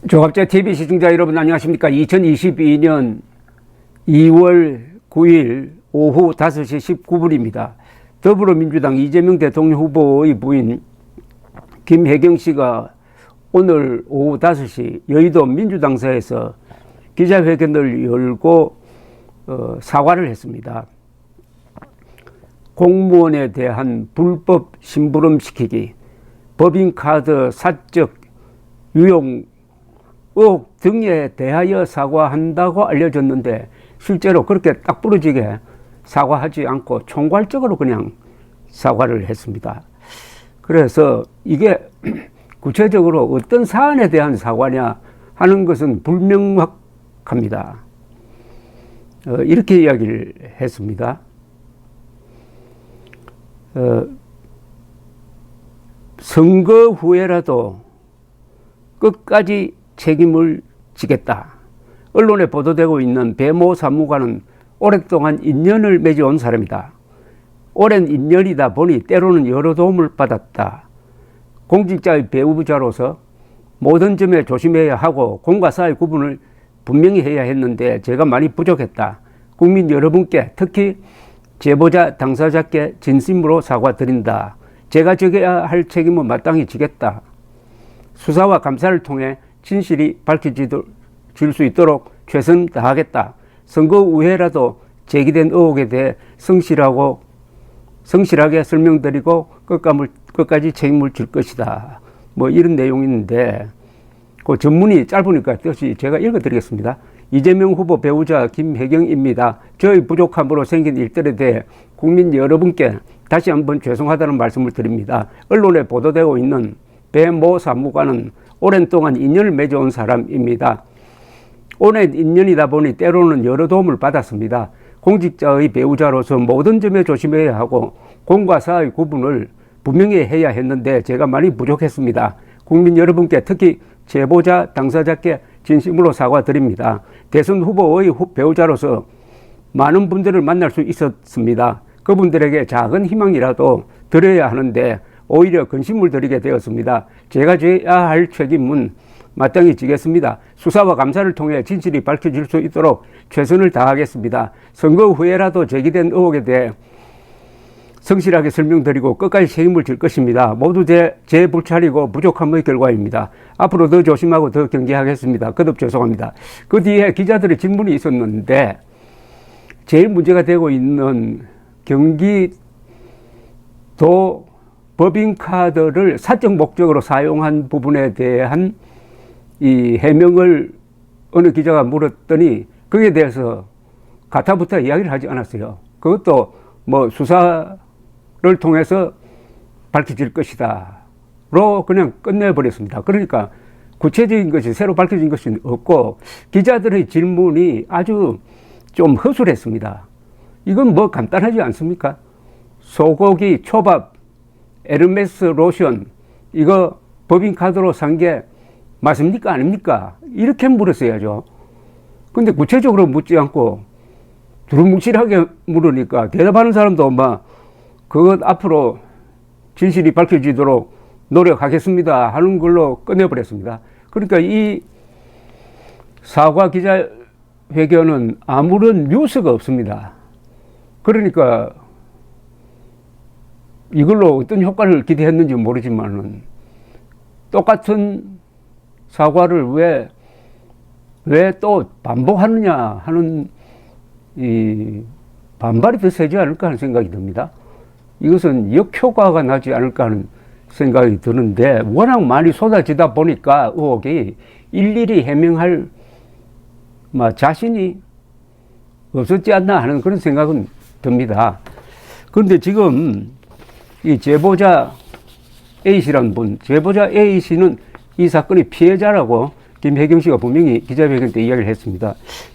조갑제 TV 시청자 여러분 안녕하십니까. 2022년 2월 9일 오후 5시 19분입니다. 더불어민주당 이재명 대통령 후보의 부인 김혜경 씨가 오늘 오후 5시 여의도 민주당사에서 기자회견을 열고 사과를 했습니다. 공무원에 대한 불법 심부름시키기, 법인카드 사적 유용 의혹 등에 대하여 사과한다고 알려졌는데 실제로 그렇게 딱 부러지게 사과하지 않고 총괄적으로 그냥 사과를 했습니다. 그래서 이게 구체적으로 어떤 사안에 대한 사과냐 하는 것은 불명확합니다. 이렇게 이야기를 했습니다. 선거 후에라도 끝까지 책임을 지겠다. 언론에 보도되고 있는 배모 사무관은 오랫동안 인연을 맺어온 사람이다. 오랜 인연이다 보니 때로는 여러 도움을 받았다. 공직자의 배우자로서 모든 점에 조심해야 하고 공과 사의 구분을 분명히 해야 했는데 제가 많이 부족했다. 국민 여러분께 특히 제보자 당사자께 진심으로 사과드린다. 제가 져야 할 책임은 마땅히 지겠다. 수사와 감사를 통해 진실이 밝혀질 수 있도록 최선 다하겠다. 선거 후에라도 제기된 의혹에 대해 성실하게 설명드리고 끝까지 책임을 질 것이다. 뭐 이런 내용인데 그 전문이 짧으니까 뜻이 제가 읽어드리겠습니다. 이재명 후보 배우자 김혜경입니다. 저의 부족함으로 생긴 일들에 대해 국민 여러분께 다시 한번 죄송하다는 말씀을 드립니다. 언론에 보도되고 있는 배모 사무관은 오랜 동안 인연을 맺어온 사람입니다. 오랜 인연이다 보니 때로는 여러 도움을 받았습니다. 공직자의 배우자로서 모든 점에 조심해야 하고 공과 사의 구분을 분명히 해야 했는데 제가 많이 부족했습니다. 국민 여러분께 특히 제보자 당사자께 진심으로 사과드립니다. 대선 후보의 배우자로서 많은 분들을 만날 수 있었습니다. 그분들에게 작은 희망이라도 드려야 하는데 오히려 근심을 드리게 되었습니다. 제가 져야 할 책임은 마땅히 지겠습니다. 수사와 감사를 통해 진실이 밝혀질 수 있도록 최선을 다하겠습니다. 선거 후에라도 제기된 의혹에 대해 성실하게 설명드리고 끝까지 책임을 질 것입니다. 모두 제 불찰이고 부족함의 결과입니다. 앞으로 더 조심하고 더 경계하겠습니다. 거듭 죄송합니다. 그 뒤에 기자들의 질문이 있었는데 제일 문제가 되고 있는 경기도 법인카드를 사적 목적으로 사용한 부분에 대한 이 해명을 어느 기자가 물었더니 거기에 대해서 가타부타 이야기를 하지 않았어요. 그것도 뭐 수사를 통해서 밝혀질 것이다 로 그냥 끝내버렸습니다. 그러니까 구체적인 것이 새로 밝혀진 것이 없고 기자들의 질문이 아주 좀 허술했습니다. 이건 뭐 간단하지 않습니까? 소고기, 초밥, 에르메스 로션 이거 법인카드로 산 게 맞습니까? 아닙니까? 이렇게 물었어야죠. 근데 구체적으로 묻지 않고 두루뭉실하게 물으니까 대답하는 사람도 막 그것 앞으로 진실이 밝혀지도록 노력하겠습니다 하는 걸로 끝내버렸습니다. 그러니까 이 사과 기자회견은 아무런 뉴스가 없습니다. 그러니까 이걸로 어떤 효과를 기대했는지 모르지만은 똑같은 사과를 왜 또 반복하느냐 하는 이 반발이 더 세지 않을까 하는 생각이 듭니다. 이것은 역효과가 나지 않을까 하는 생각이 드는데 워낙 많이 쏟아지다 보니까 의혹이 일일이 해명할 자신이 없었지 않나 하는 그런 생각은 듭니다. 그런데 지금 이 제보자 A씨라는 분, 제보자 A씨는 이 사건의 피해자라고 김혜경 씨가 분명히 기자회견 때 이야기를 했습니다.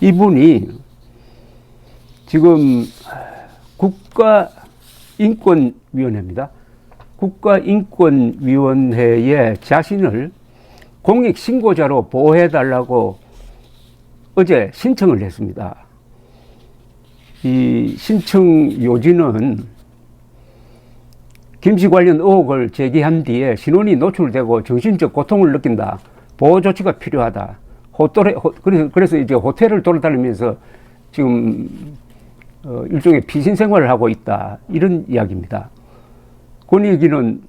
이분이 지금 국가인권위원회입니다. 국가인권위원회에 자신을 공익신고자로 보호해달라고 어제 신청을 했습니다. 이 신청 요지는 김씨 관련 의혹을 제기한 뒤에 신원이 노출되고 정신적 고통을 느낀다. 보호 조치가 필요하다. 그래서 이제 호텔을 돌아다니면서 지금 일종의 피신 생활을 하고 있다. 이런 이야기입니다. 권익위는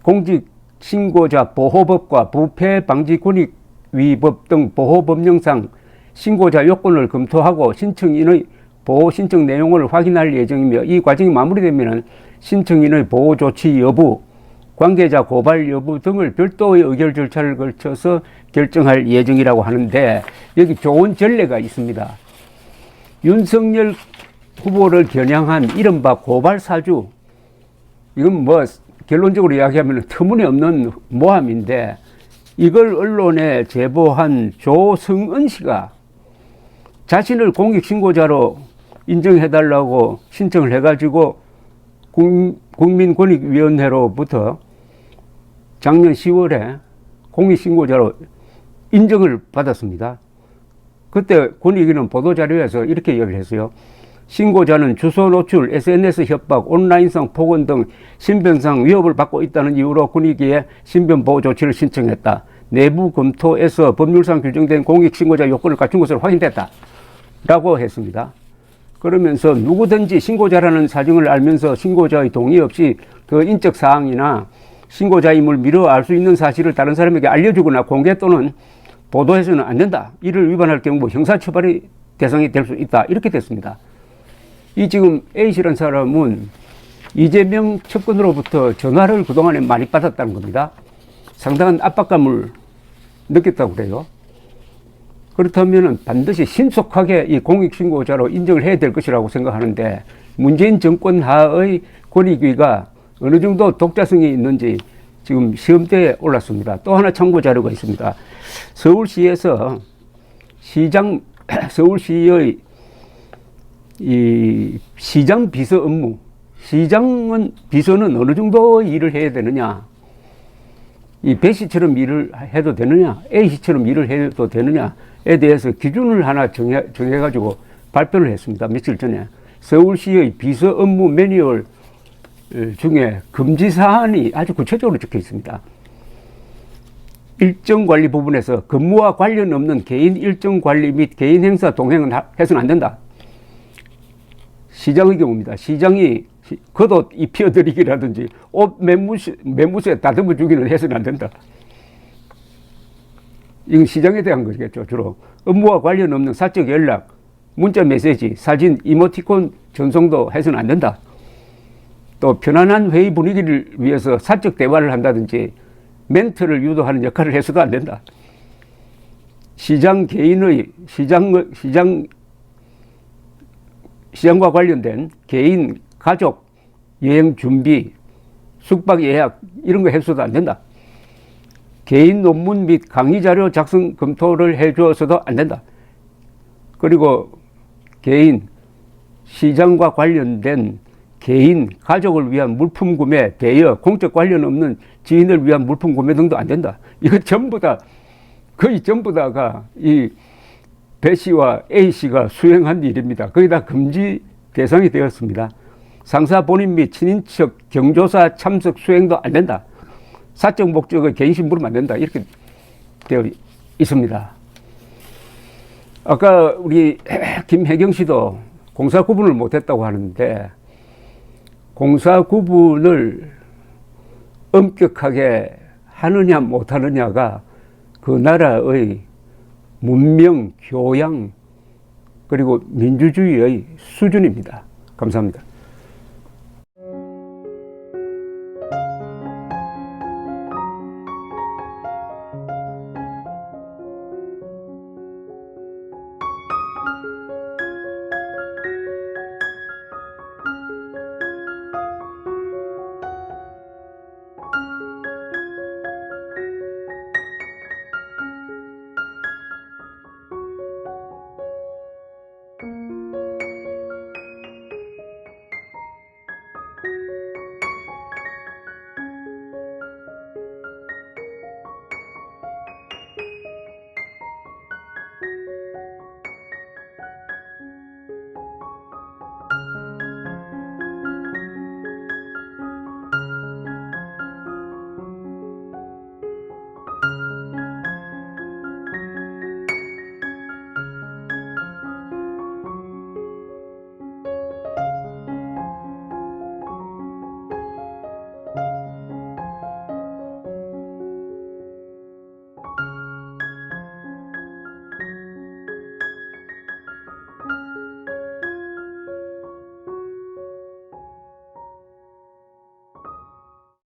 공직신고자 보호법과 부패방지권익위법 등 보호법령상 신고자 요건을 검토하고 신청인의 보호 신청 내용을 확인할 예정이며 이 과정이 마무리되면 신청인의 보호 조치 여부, 관계자 고발 여부 등을 별도의 의결 절차를 거쳐서 결정할 예정이라고 하는데 여기 좋은 전례가 있습니다. 윤석열 후보를 겨냥한 이른바 고발 사주, 이건 뭐 결론적으로 이야기하면 터무니없는 모함인데 이걸 언론에 제보한 조성은 씨가 자신을 공익신고자로 인정해달라고 신청을 해가지고 국민권익위원회로부터 작년 10월에 공익신고자로 인정을 받았습니다. 그때 권익위는 보도자료에서 이렇게 이야기를 했어요. 신고자는 주소 노출, SNS 협박, 온라인상 폭언 등 신변상 위협을 받고 있다는 이유로 권익위에 신변보호 조치를 신청했다. 내부 검토에서 법률상 규정된 공익신고자 요건을 갖춘 것으로 확인됐다. 라고 했습니다. 그러면서 누구든지 신고자라는 사정을 알면서 신고자의 동의 없이 그 인적 사항이나 신고자임을 미뤄 알 수 있는 사실을 다른 사람에게 알려주거나 공개 또는 보도해서는 안 된다. 이를 위반할 경우 형사처벌의 대상이 될 수 있다. 이렇게 됐습니다. 이 지금 A씨라는 사람은 이재명 측근으로부터 전화를 그동안에 많이 받았다는 겁니다. 상당한 압박감을 느꼈다고 그래요. 그렇다면 반드시 신속하게 이 공익신고자로 인정을 해야 될 것이라고 생각하는데 문재인 정권 하의 권익위가 어느 정도 독자성이 있는지 지금 시험대에 올랐습니다. 또 하나 참고 자료가 있습니다. 서울시에서 서울시의 이 시장 비서 업무, 비서는 어느 정도 일을 해야 되느냐, 이 B씨처럼 일을 해도 되느냐, A씨처럼 일을 해도 되느냐에 대해서 기준을 하나 정해가지고 발표를 했습니다. 며칠 전에. 서울시의 비서 업무 매뉴얼 중에 금지 사안이 아주 구체적으로 적혀 있습니다. 일정 관리 부분에서 근무와 관련 없는 개인 일정 관리 및 개인 행사 동행은 해서는 안 된다. 시장의 경우입니다. 시장이 겉옷 입혀드리기라든지 옷 매무새 다듬어 주기는 해서는 안 된다. 이건 시장에 대한 것이겠죠. 주로 업무와 관련 없는 사적 연락, 문자 메시지, 사진, 이모티콘 전송도 해서는 안 된다. 또 편안한 회의 분위기를 위해서 사적 대화를 한다든지 멘트를 유도하는 역할을 해서도 안 된다. 시장과 관련된 개인, 가족, 여행 준비, 숙박 예약 이런 거 해서도 안 된다. 개인 논문 및 강의 자료 작성 검토를 해주어서도 안 된다. 그리고 시장과 관련된 개인, 가족을 위한 물품 구매, 대여, 공적 관련 없는 지인을 위한 물품 구매 등도 안 된다. 이거 전부 다, 거의 전부 다가 이 B씨와 A씨가 수행한 일입니다. 거의 다 금지 대상이 되었습니다. 상사 본인 및 친인척 경조사 참석 수행도 안 된다. 사적 목적의 개인신 부르면 안 된다. 이렇게 되어 있습니다. 아까 우리 김혜경 씨도 공사 구분을 못했다고 하는데 공사 구분을 엄격하게 하느냐 못하느냐가 그 나라의 문명, 교양, 그리고 민주주의의 수준입니다. 감사합니다.